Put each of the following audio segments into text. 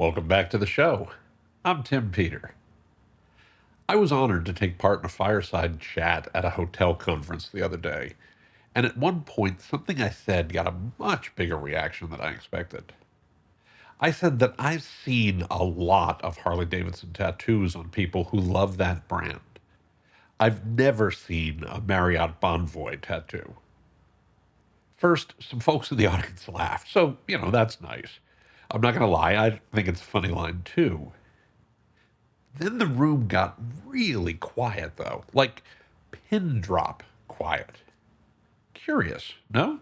Welcome back to the show. I'm Tim Peter. I was honored to take part in a fireside chat at a hotel conference the other day, and at one point, something I said got a much bigger reaction than I expected. I said that I've seen a lot of Harley Davidson tattoos on people who love that brand. I've never seen a Marriott Bonvoy tattoo. First, some folks in the audience laughed, so, that's nice. I'm not going to lie, I think it's a funny line too. Then the room got really quiet, though, like pin drop quiet. Curious, no?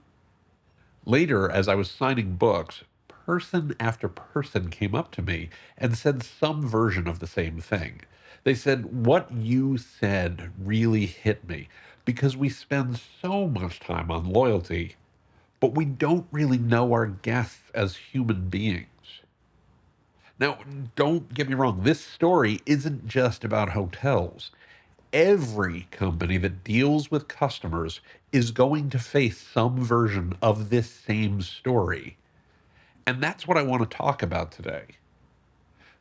Later, as I was signing books, person after person came up to me and said some version of the same thing. They said, "What you said really hit me because we spend so much time on loyalty, but we don't really know our guests as human beings." Now, don't get me wrong, this story isn't just about hotels. Every company that deals with customers is going to face some version of this same story. And that's what I want to talk about today.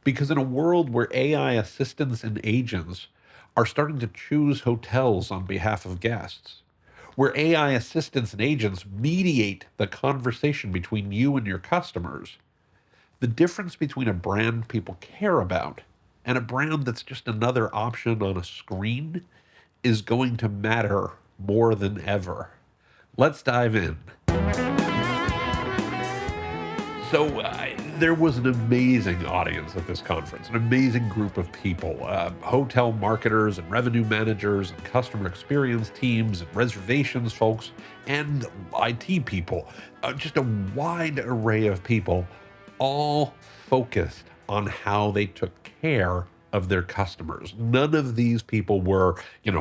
Because in a world where AI assistants and agents are starting to choose hotels on behalf of guests, where AI assistants and agents mediate the conversation between you and your customers, the difference between a brand people care about and a brand that's just another option on a screen is going to matter more than ever. Let's dive in. There was an amazing audience at this conference, an amazing group of people, hotel marketers and revenue managers and customer experience teams and reservations folks and IT people, just a wide array of people, all focused on how they took care of their customers. None of these people were,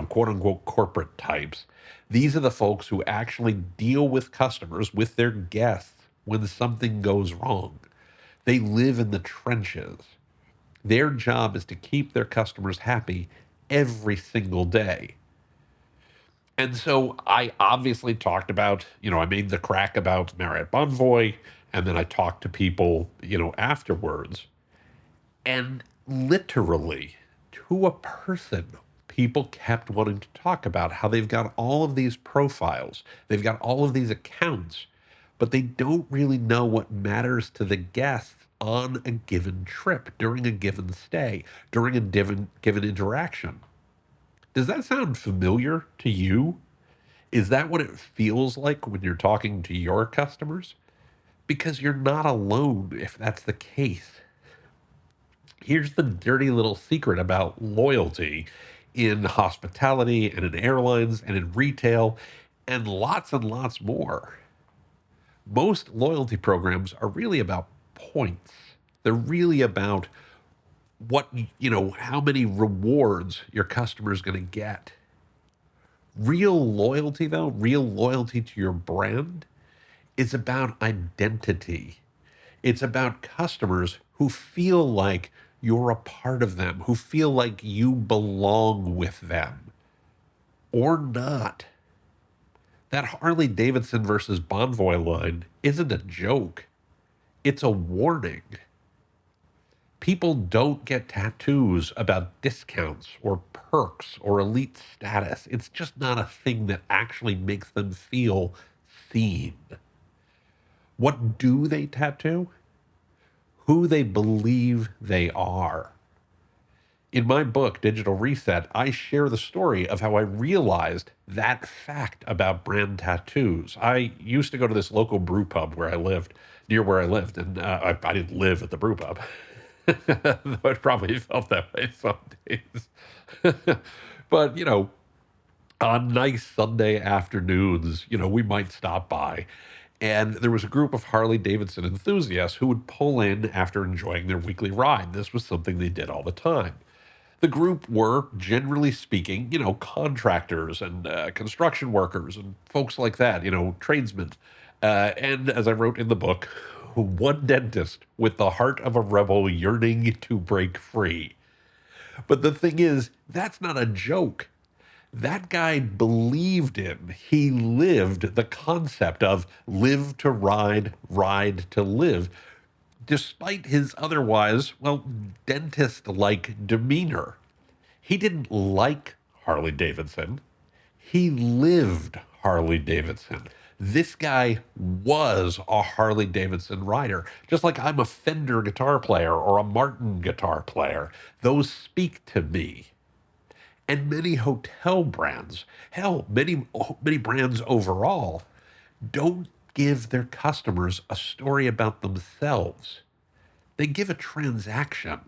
quote unquote corporate types. These are the folks who actually deal with customers, with their guests when something goes wrong. They live in the trenches. Their job is to keep their customers happy every single day. And so I obviously talked about, I made the crack about Marriott Bonvoy, and then I talked to people, afterwards. And literally, to a person, people kept wanting to talk about how they've got all of these profiles, they've got all of these accounts, but they don't really know what matters to the guests on a given trip, during a given stay, during a given interaction. Does that sound familiar to you? Is that what it feels like when you're talking to your customers? Because you're not alone if that's the case. Here's the dirty little secret about loyalty in hospitality and in airlines and in retail and lots more. Most loyalty programs are really about points. They're really about how many rewards your customer is going to get. Real loyalty, though, real loyalty to your brand is about identity. It's about customers who feel like you're a part of them, who feel like you belong with them or not. That Harley Davidson versus Bonvoy line isn't a joke. It's a warning. People don't get tattoos about discounts or perks or elite status. It's just not a thing that actually makes them feel seen. What do they tattoo? Who they believe they are. In my book, Digital Reset, I share the story of how I realized that fact about brand tattoos. I used to go to this local brew pub near where I lived, and I didn't live at the brew pub. Though it probably felt that way some days. But, on nice Sunday afternoons, we might stop by. And there was a group of Harley Davidson enthusiasts who would pull in after enjoying their weekly ride. This was something they did all the time. The group were, generally speaking, contractors and construction workers and folks like that, tradesmen. And as I wrote in the book, one dentist with the heart of a rebel yearning to break free. But the thing is, that's not a joke. That guy believed in, he lived the concept of live to ride, ride to live. despite his otherwise, well, dentist-like demeanor. He didn't like Harley Davidson. He lived Harley Davidson. This guy was a Harley Davidson rider, just like I'm a Fender guitar player or a Martin guitar player. Those speak to me. And many hotel brands, hell, many brands overall, don't give their customers a story about themselves. They give a transaction.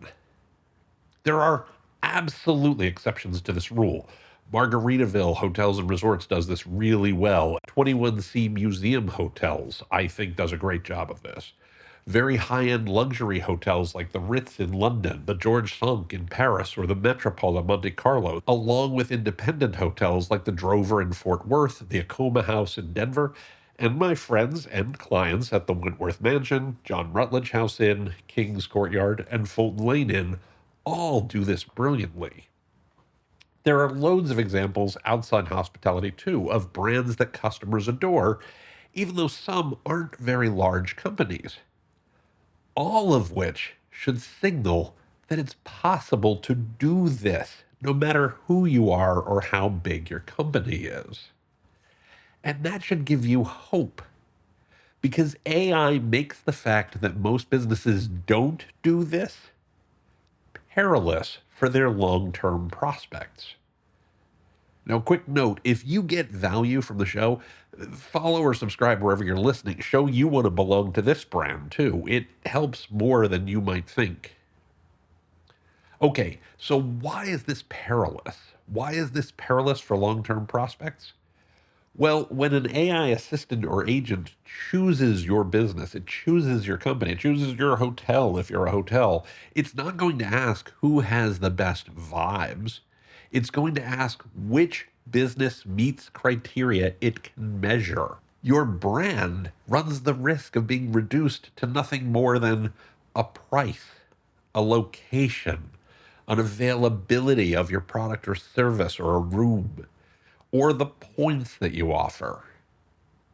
There are absolutely exceptions to this rule. Margaritaville Hotels and Resorts does this really well. 21C Museum Hotels, I think, does a great job of this. Very high-end luxury hotels like the Ritz in London, the George Cinq in Paris, or the Metropole in Monte Carlo, along with independent hotels like the Drover in Fort Worth, the Acoma House in Denver, and my friends and clients at the Wentworth Mansion, John Rutledge House Inn, King's Courtyard, and Fulton Lane Inn all do this brilliantly. There are loads of examples outside hospitality, too, of brands that customers adore, even though some aren't very large companies. All of which should signal that it's possible to do this, no matter who you are or how big your company is. And that should give you hope, because AI makes the fact that most businesses don't do this perilous for their long-term prospects. Now, quick note, if you get value from the show, follow or subscribe wherever you're listening. Show you want to belong to this brand, too. It helps more than you might think. Okay, so why is this perilous? Why is this perilous for long-term prospects? Well, when an AI assistant or agent chooses your business, it chooses your company, it chooses your hotel if you're a hotel, it's not going to ask who has the best vibes. It's going to ask which business meets criteria it can measure. Your brand runs the risk of being reduced to nothing more than a price, a location, an availability of your product or service or a room, or the points that you offer.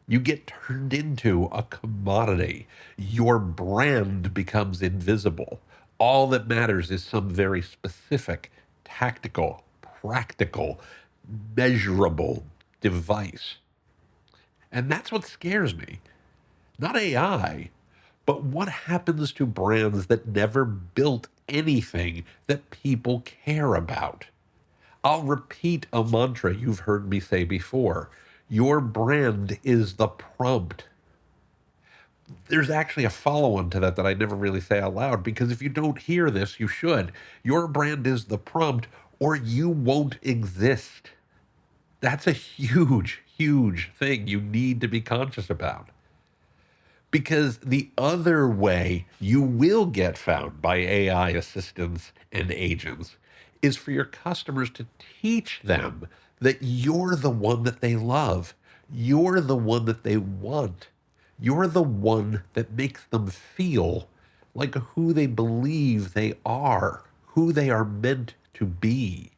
You get turned into a commodity. Your brand becomes invisible. All that matters is some very specific, tactical, practical, measurable device. And that's what scares me. Not AI, but what happens to brands that never built anything that people care about? I'll repeat a mantra you've heard me say before. Your brand is the prompt. There's actually a follow-on to that I never really say out loud, because if you don't hear this, you should. Your brand is the prompt, or you won't exist. That's a huge, huge thing you need to be conscious about. Because the other way you will get found by AI assistants and agents is for your customers to teach them that you're the one that they love. You're the one that they want. You're the one that makes them feel like who they believe they are, who they are meant to be.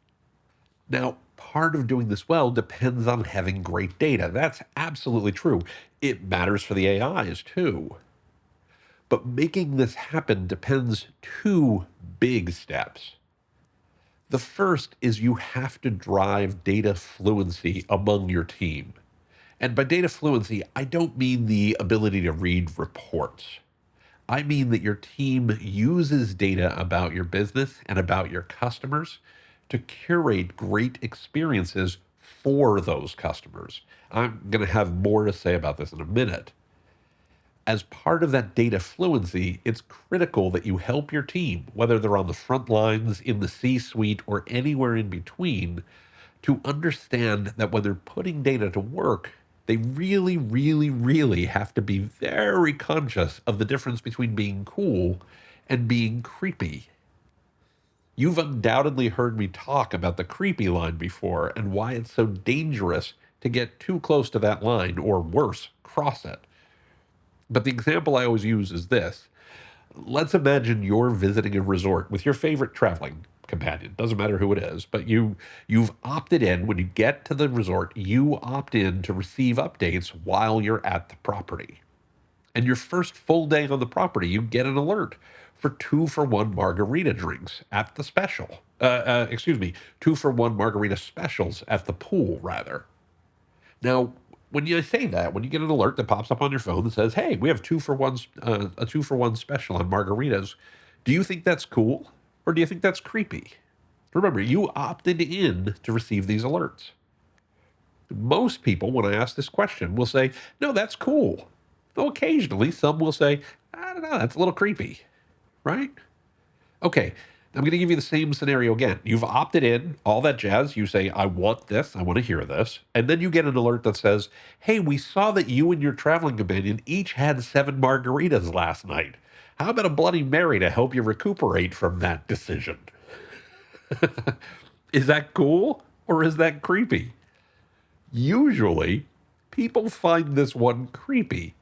Now, part of doing this well depends on having great data. That's absolutely true. It matters for the AIs too. But making this happen depends two big steps. The first is you have to drive data fluency among your team. And by data fluency, I don't mean the ability to read reports. I mean that your team uses data about your business and about your customers to curate great experiences for those customers. I'm going to have more to say about this in a minute. As part of that data fluency, it's critical that you help your team, whether they're on the front lines, in the C-suite, or anywhere in between, to understand that when they're putting data to work, they really, really, really have to be very conscious of the difference between being cool and being creepy. You've undoubtedly heard me talk about the creepy line before and why it's so dangerous to get too close to that line, or worse, cross it. But the example I always use is this. Let's imagine you're visiting a resort with your favorite traveling companion. Doesn't matter who it is, but you've opted in. When you get to the resort, you opt in to receive updates while you're at the property. And your first full day on the property, you get an alert for 2-for-1 margarita drinks at the special. 2-for-1 margarita specials at the pool, rather. Now, when you say that, when you get an alert that pops up on your phone that says, "Hey, we have a 2-for-1 special on margaritas," do you think that's cool, or do you think that's creepy? Remember, you opted in to receive these alerts. Most people, when I ask this question, will say, "No, that's cool." Though occasionally, some will say, "I don't know, that's a little creepy," right? Okay, I'm going to give you the same scenario again. You've opted in, all that jazz. You say, "I want this. I want to hear this." And then you get an alert that says, "Hey, we saw that you and your traveling companion each had 7 margaritas last night. How about a Bloody Mary to help you recuperate from that decision?" Is that cool or is that creepy? Usually, people find this one creepy,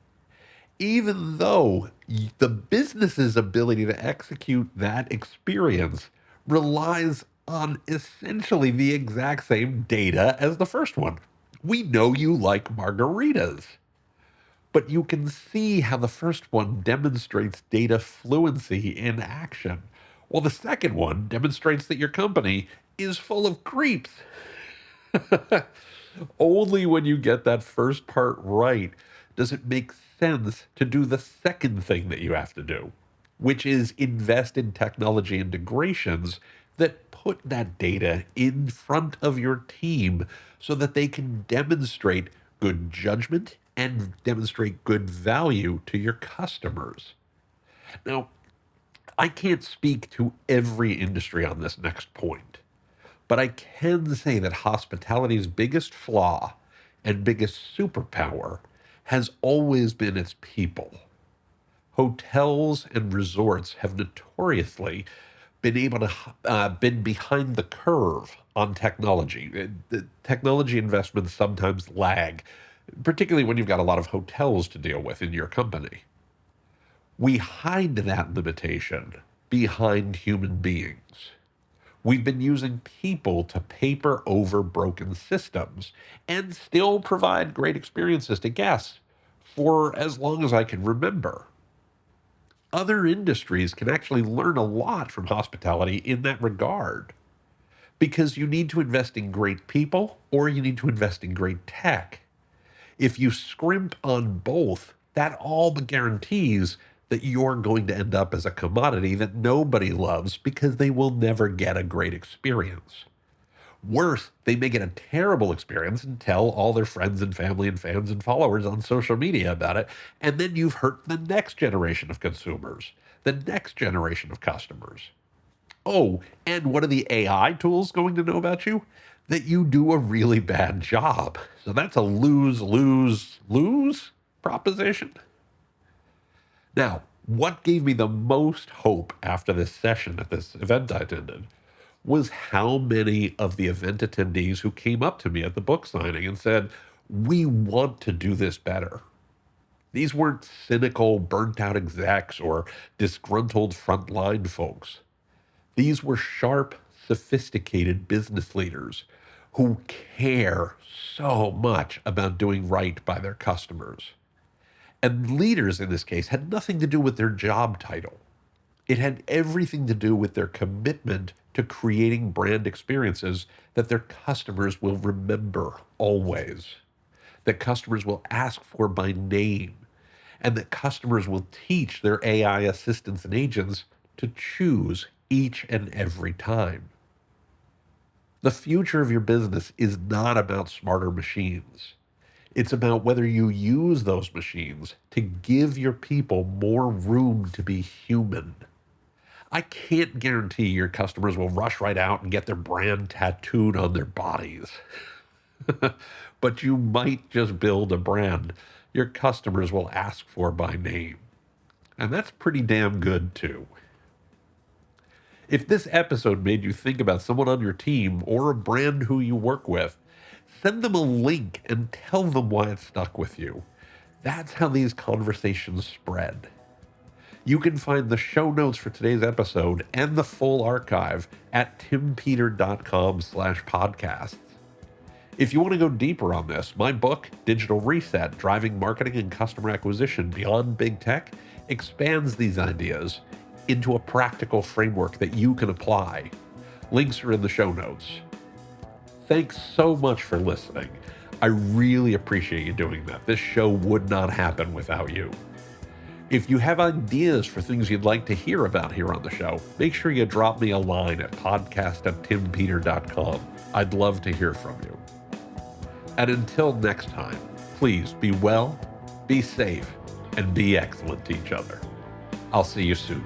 even though the business's ability to execute that experience relies on essentially the exact same data as the first one. We know you like margaritas, but you can see how the first one demonstrates data fluency in action, while the second one demonstrates that your company is full of creeps. Only when you get that first part right does it make sense to do the second thing that you have to do, which is invest in technology integrations that put that data in front of your team so that they can demonstrate good judgment and demonstrate good value to your customers. Now, I can't speak to every industry on this next point, but I can say that hospitality's biggest flaw and biggest superpower has always been its people. Hotels and resorts have notoriously been able to been behind the curve on technology. The technology investments sometimes lag, particularly when you've got a lot of hotels to deal with in your company. We hide that limitation behind human beings. We've been using people to paper over broken systems and still provide great experiences to guests for as long as I can remember. Other industries can actually learn a lot from hospitality in that regard because you need to invest in great people or you need to invest in great tech. If you scrimp on both, that all but guarantees that you're going to end up as a commodity that nobody loves because they will never get a great experience. Worse, they may get a terrible experience and tell all their friends and family and fans and followers on social media about it, and then you've hurt the next generation of consumers, the next generation of customers. Oh, and what are the AI tools going to know about you? That you do a really bad job. So that's a lose, lose, lose proposition. Now, what gave me the most hope after this session at this event I attended was how many of the event attendees who came up to me at the book signing and said, "We want to do this better." These weren't cynical, burnt out execs or disgruntled frontline folks. These were sharp, sophisticated business leaders who care so much about doing right by their customers. And leaders in this case had nothing to do with their job title. It had everything to do with their commitment to creating brand experiences that their customers will remember always, that customers will ask for by name, and that customers will teach their AI assistants and agents to choose each and every time. The future of your business is not about smarter machines. It's about whether you use those machines to give your people more room to be human. I can't guarantee your customers will rush right out and get their brand tattooed on their bodies. But you might just build a brand your customers will ask for by name. And that's pretty damn good too. If this episode made you think about someone on your team or a brand who you work with, send them a link and tell them why it stuck with you. That's how these conversations spread. You can find the show notes for today's episode and the full archive at timpeter.com/podcasts. If you want to go deeper on this, my book, Digital Reset: Driving Marketing and Customer Acquisition Beyond Big Tech, expands these ideas into a practical framework that you can apply. Links are in the show notes. Thanks so much for listening. I really appreciate you doing that. This show would not happen without you. If you have ideas for things you'd like to hear about here on the show, make sure you drop me a line at podcast@timpeter.com. I'd love to hear from you. And until next time, please be well, be safe, and be excellent to each other. I'll see you soon.